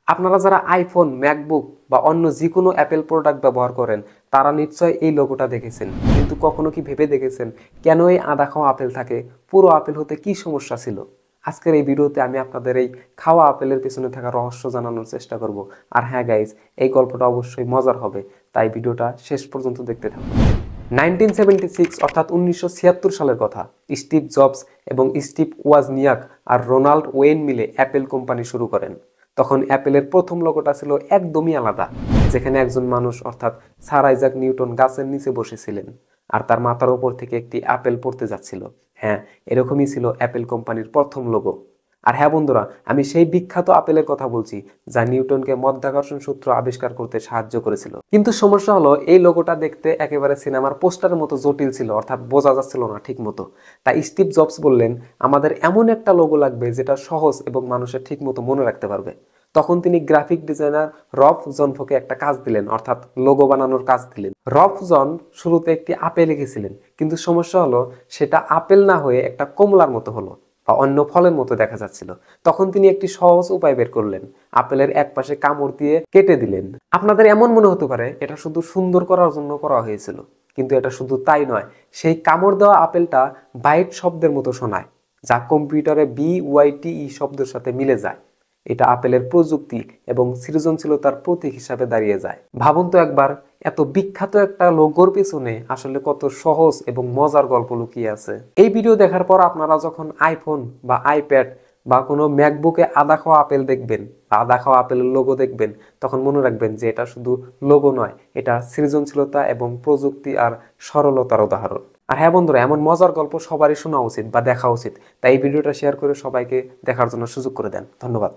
আপনারা যারা iPhone, MacBook বা অন্য যে কোনো অ্যাপেল প্রোডাক্ট ব্যবহার করেন তারা নিশ্চয় এই লোগোটা দেখেছেন, কিন্তু কখনো কি ভেবে দেখেছেন কেন এই আদা খাওয়া আপেল থাকে? পুরো আপেল হতে কি সমস্যা ছিল? আজকের এই ভিডিওতে আমি আপনাদের এই খাওয়া আপেলের পেছনে থাকা রহস্য জানানোর চেষ্টা করব। আর হ্যাঁ গাইজ, এই গল্পটা অবশ্যই মজার হবে, তাই ভিডিওটা শেষ পর্যন্ত দেখতে থাকুন। 1976 অর্থাৎ 1976 সালের কথা। স্টিভ জবস এবং স্টিভ ওয়াজনিয়াক আর রোনাল্ড ওয়েন মিলে অ্যাপেল কোম্পানি শুরু করেন। তখন অ্যাপেলের প্রথম লোগোটা ছিল একদমই আলাদা, যেখানে একজন মানুষ অর্থাৎ স্যার আইজাক নিউটন গাছের নিচে বসেছিলেন আর তার মাথার উপর থেকে একটি আপেল পড়তে যাচ্ছিল। হ্যাঁ, এরকমই ছিল অ্যাপেল কোম্পানির প্রথম লোগো। আর হ্যাঁ বন্ধুরা, আমি সেই বিখ্যাত আপেলের কথা বলছি যা নিউটনকে মধ্যাকর্ষণ সূত্র আবিষ্কার করতে সাহায্য করেছিল। কিন্তু সমস্যা হলো, এই লোগোটা দেখতে একেবারে সিনেমার পোস্টারের মতো জটিল ছিল, অর্থাৎ বোঝা যাচ্ছিল না ঠিক মতো। তাই স্টিভ জবস বললেন, আমাদের এমন একটা লোগো লাগবে যেটা সহজ এবং মানুষের ঠিক মতো মনে রাখতে পারবে। তখন তিনি গ্রাফিক ডিজাইনার রফ জনফোকে একটা কাজ দিলেন, অর্থাৎ লোগো বানানোর কাজ দিলেন। রফ জন শুরুতে একটি আপেল এঁকেছিলেন, কিন্তু সমস্যা হলো সেটা আপেল না হয়ে একটা কমলার মতো হলো বা অন্য ফলের মতো দেখা যাচ্ছিল। তখন তিনি একটি সহজ উপায় বের করলেন, আপেলের এক পাশে কামড় দিয়ে কেটে দিলেন। আপনাদের এমন মনে হতে পারে এটা শুধু সুন্দর করার জন্য করা হয়েছিল, কিন্তু এটা শুধু তাই নয়। সেই কামড় দেওয়া আপেলটা বাইট শব্দের মতো শোনায়, যা কম্পিউটারে BYTE শব্দের সাথে মিলে যায়। এটা আপেলের প্রযুক্তি এবং সৃজনশীলতার প্রতীক হিসাবে দাঁড়িয়ে যায়। ভাবুন তো একবার, এত বিখ্যাত একটা লোগোর পিছনে আসলে কত সহজ এবং মজার গল্প লুকিয়ে আছে। এই ভিডিও দেখার পর আপনারা যখন আইফোন বা আইপ্যাড বা কোনো ম্যাকবুকে আদা খাওয়া আপেল দেখবেন বা আদা খাওয়া আপেলের লোগো দেখবেন, তখন মনে রাখবেন যে এটা শুধু লোগো নয়, এটা সৃজনশীলতা এবং প্রযুক্তি আর সরলতার উদাহরণ। আর হ্যাঁ বন্ধুরা, এমন মজার গল্প সবারই শোনা উচিত বা দেখা উচিত, তাই এই ভিডিওটা শেয়ার করে সবাইকে দেখার জন্য সুযোগ করে দেন। ধন্যবাদ।